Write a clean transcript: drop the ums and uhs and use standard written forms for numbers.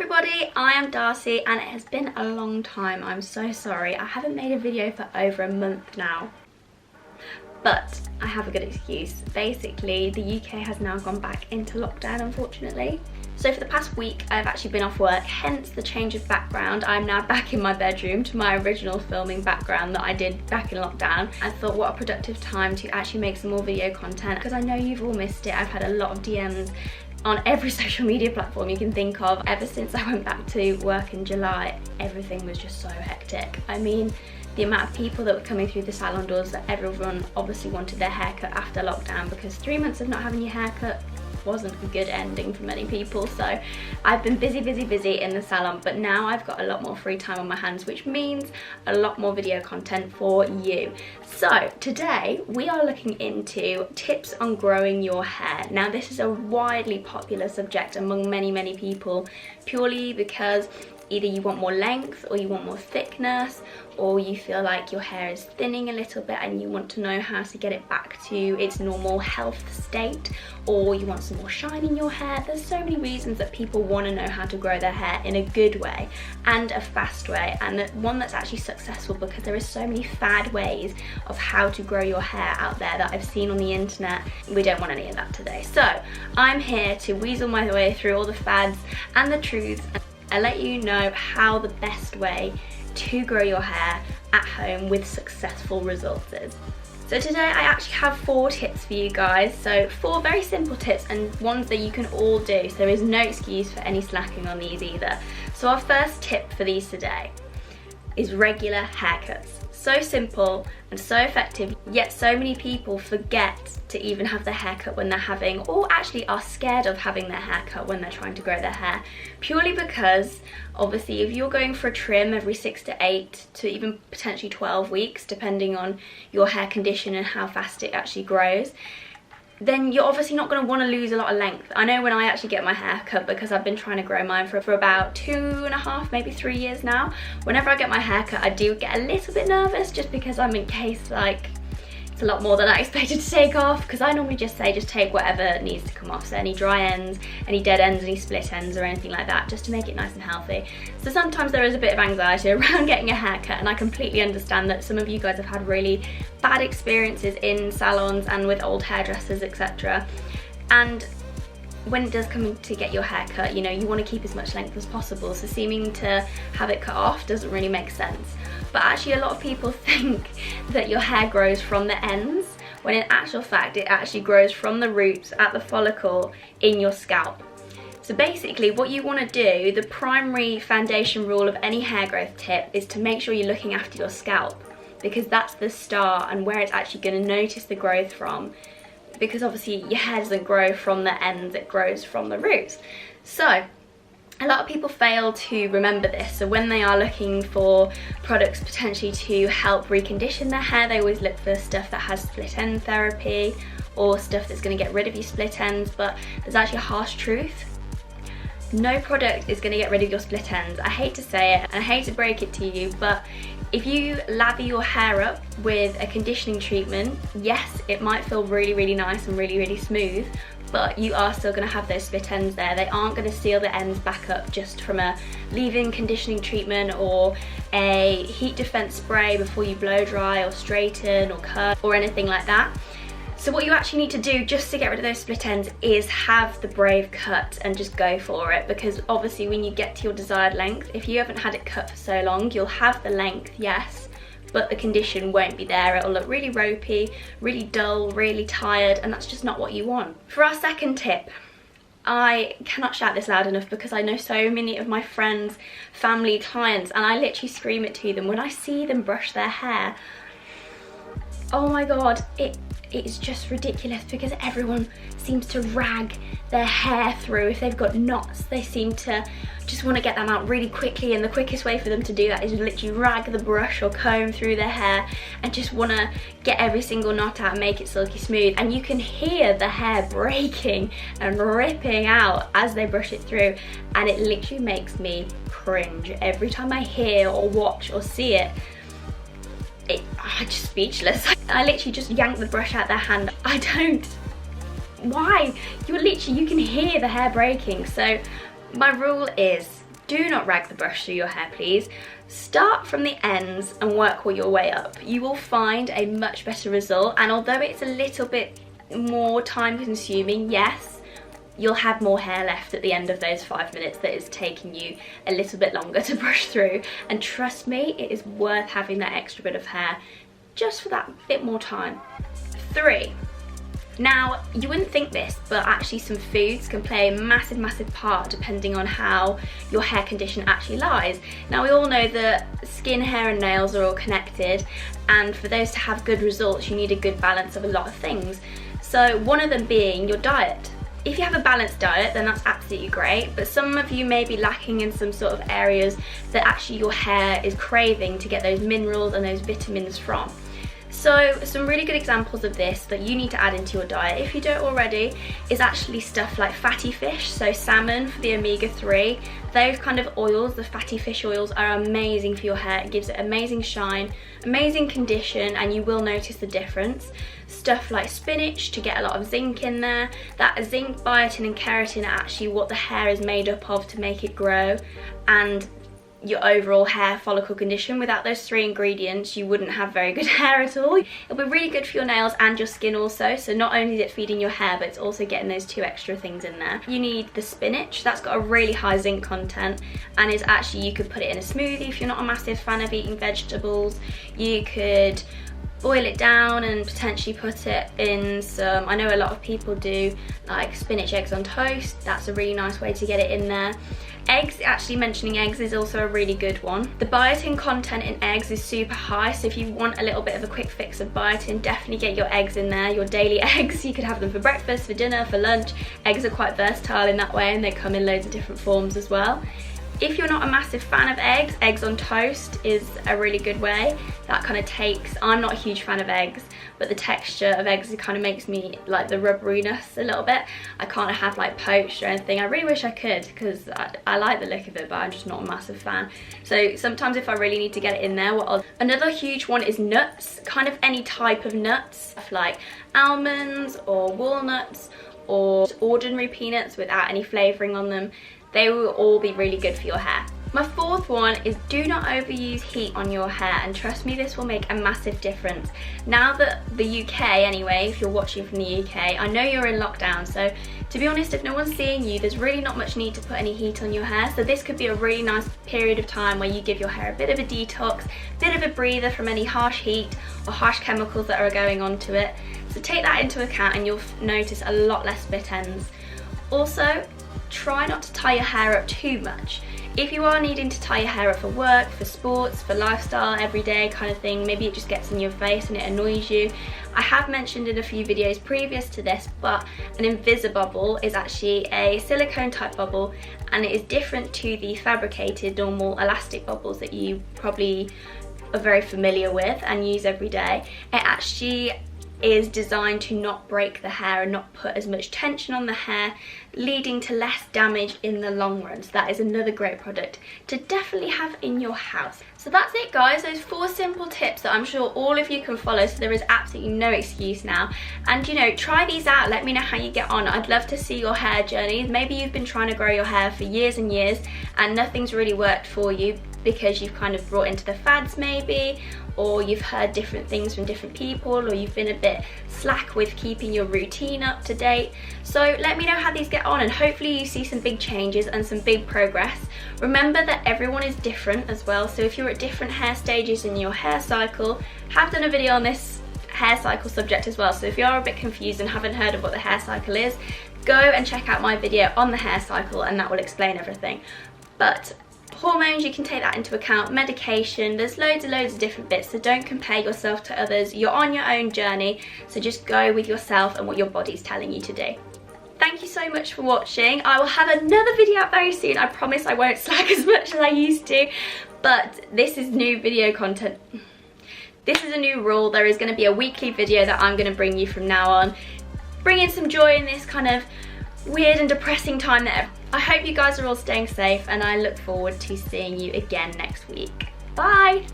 everybody, I am Darcy and it has been a long time. I'm so sorry. I haven't made a video for over a month now. But I have a good excuse. Basically, the UK has now gone back into lockdown, unfortunately. So for the past week, I've actually been off work, hence the change of background. I'm now back in my bedroom to my original filming background that I did back in lockdown. I thought what a productive time to actually make some more video content because I know you've all missed it. I've had a lot of DMs on every social media platform you can think of. Ever since I went back to work in July, everything was just so hectic. I mean, the amount of people that were coming through the salon doors, that everyone obviously wanted their haircut after lockdown because 3 months of not having your haircut wasn't a good ending for many people. So I've been busy in the salon, but now I've got a lot more free time on my hands, which means a lot more video content for you. So today we are looking into tips on growing your hair. Now this is a widely popular subject among many people, purely because either you want more length or you want more thickness, or you feel like your hair is thinning a little bit and you want to know how to get it back to its normal health state, or you want some more shine in your hair. There's so many reasons that people want to know how to grow their hair in a good way and a fast way, and one that's actually successful, because there is so many fad ways of how to grow your hair out there that I've seen on the internet. We don't want any of that today. So I'm here to weasel my way through all the fads and the truths and let you know how the best way to grow your hair at home with successful results is. So today I actually have 4 tips for you guys. So 4 very simple tips and ones that you can all do. So there is no excuse for any slacking on these either. So our first tip for these today is regular haircuts. So simple and so effective, yet so many people forget to even have their haircut when they're having, or actually are scared of having their haircut when they're trying to grow their hair, purely because obviously if you're going for a trim every 6 to 8 to even potentially 12 weeks, depending on your hair condition and how fast it actually grows, then you're obviously not going to want to lose a lot of length. I know when I actually get my hair cut, because I've been trying to grow mine for about 2.5, maybe 3 years now, whenever I get my hair cut I do get a little bit nervous, just because I'm in case like it's a lot more than I expected to take off, because I normally just say just take whatever needs to come off, so any dry ends, any dead ends, any split ends or anything like that, just to make it nice and healthy. So sometimes there is a bit of anxiety around getting a haircut, and I completely understand that some of you guys have had really bad experiences in salons and with old hairdressers, etc. And when it does come to get your hair cut, you know, you want to keep as much length as possible, so seeming to have it cut off doesn't really make sense. But actually a lot of people think that your hair grows from the ends, when in actual fact it actually grows from the roots at the follicle in your scalp. So basically what you want to do, the primary foundation rule of any hair growth tip, is to make sure you're looking after your scalp, because that's the start and where it's actually going to notice the growth from. Because obviously your hair doesn't grow from the ends, it grows from the roots. So a lot of people fail to remember this, so when they are looking for products potentially to help recondition their hair, they always look for stuff that has split end therapy or stuff that's going to get rid of your split ends. But there's actually a harsh truth: no product is going to get rid of your split ends. I hate to say it and I hate to break it to you, but if you lather your hair up with a conditioning treatment, yes, it might feel really nice and really smooth, but you are still going to have those split ends there. They aren't going to seal the ends back up just from a leave-in conditioning treatment or a heat defense spray before you blow dry or straighten or curl or anything like that. So what you actually need to do just to get rid of those split ends is have the brave cut and just go for it, because obviously when you get to your desired length, if you haven't had it cut for so long, you'll have the length, yes, but the condition won't be there. It'll look really ropey, really dull, really tired, and that's just not what you want. For our second tip, I cannot shout this loud enough because I know so many of my friends, family, clients, and I literally scream it to them when I see them brush their hair. Oh my god, it's just ridiculous, because everyone seems to rag their hair through. If they've got knots, they seem to just want to get them out really quickly, and the quickest way for them to do that is literally rag the brush or comb through their hair and just want to get every single knot out and make it silky smooth. And you can hear the hair breaking and ripping out as they brush it through, and it literally makes me cringe every time I hear or watch or see it. I'm just speechless. I literally just yank the brush out their hand. Why? You can hear the hair breaking. So my rule is do not rag the brush through your hair, please. Start from the ends and work all your way up. You will find a much better result, and although it's a little bit more time consuming, yes, you'll have more hair left at the end of those 5 minutes that is taking you a little bit longer to brush through. And trust me, it is worth having that extra bit of hair just for that bit more time. 3. Now, you wouldn't think this, but actually some foods can play a massive part depending on how your hair condition actually lies. Now, we all know that skin, hair and nails are all connected, and for those to have good results, you need a good balance of a lot of things. So one of them being your diet. If you have a balanced diet, then that's absolutely great, but some of you may be lacking in some sort of areas that actually your hair is craving to get those minerals and those vitamins from. So some really good examples of this that you need to add into your diet, if you don't already, is actually stuff like fatty fish, so salmon for the omega-3. Those kind of oils, the fatty fish oils, are amazing for your hair. It gives it amazing shine, amazing condition, and you will notice the difference. Stuff like spinach to get a lot of zinc in there. That zinc, biotin and keratin are actually what the hair is made up of to make it grow, and your overall hair follicle condition. Without those 3 ingredients, you wouldn't have very good hair at all. It'll be really good for your nails and your skin also, so not only is it feeding your hair, but it's also getting those 2 extra things in there. You need the spinach. That's got a really high zinc content, and is actually, you could put it in a smoothie if you're not a massive fan of eating vegetables. You could boil it down and potentially put it in some, I know a lot of people do like spinach eggs on toast. That's a really nice way to get it in there. Eggs, actually mentioning eggs is also a really good one. The biotin content in eggs is super high, so if you want a little bit of a quick fix of biotin, definitely get your eggs in there, your daily eggs. You could have them for breakfast, for dinner, for lunch. Eggs are quite versatile in that way, and they come in loads of different forms as well. If you're not a massive fan of eggs, eggs on toast is a really good way. That kind of takes, I'm not a huge fan of eggs, but the texture of eggs kind of makes me like the rubberiness a little bit. I can't have like poached or anything. I really wish I could, because I like the look of it, but I'm just not a massive fan. So sometimes if I really need to get it in there, another huge one is nuts, kind of any type of nuts, like almonds or walnuts or ordinary peanuts without any flavouring on them. They will all be really good for your hair. My 4th one is do not overuse heat on your hair, and trust me, this will make a massive difference. Now that the UK, anyway, if you're watching from the UK, I know you're in lockdown, so to be honest, if no one's seeing you, there's really not much need to put any heat on your hair. So this could be a really nice period of time where you give your hair a bit of a detox, bit of a breather from any harsh heat or harsh chemicals that are going onto it. So take that into account and you'll notice a lot less split ends. Also, try not to tie your hair up too much. If you are needing to tie your hair up for work, for sports, for lifestyle, everyday kind of thing, maybe it just gets in your face and it annoys you. I have mentioned in a few videos previous to this, but an Invisibubble is actually a silicone type bubble, and it is different to the fabricated normal elastic bubbles that you probably are very familiar with and use every day. It actually is designed to not break the hair and not put as much tension on the hair, leading to less damage in the long run. So that is another great product to definitely have in your house. So that's it, guys, those 4 simple tips that I'm sure all of you can follow, so there is absolutely no excuse now. And you know, try these out, let me know how you get on. I'd love to see your hair journey. Maybe you've been trying to grow your hair for years and years and nothing's really worked for you because you've kind of brought into the fads maybe, or you've heard different things from different people, or you've been a bit slack with keeping your routine up to date. So let me know how these get on, and hopefully you see some big changes and some big progress. Remember that everyone is different as well, so if you're at different hair stages in your hair cycle, have done a video on this hair cycle subject as well, so if you are a bit confused and haven't heard of what the hair cycle is, go and check out my video on the hair cycle and that will explain everything. But hormones, you can take that into account, medication, there's loads of different bits, so don't compare yourself to others. You're on your own journey, so just go with yourself and what your body's telling you to do. Thank you so much for watching. I will have another video out very soon. I promise I won't slack as much as I used to, but this is new video content. This is a new rule. There is going to be a weekly video that I'm going to bring you from now on, bringing some joy in this kind of weird and depressing time there. I hope you guys are all staying safe, and I look forward to seeing you again next week. Bye!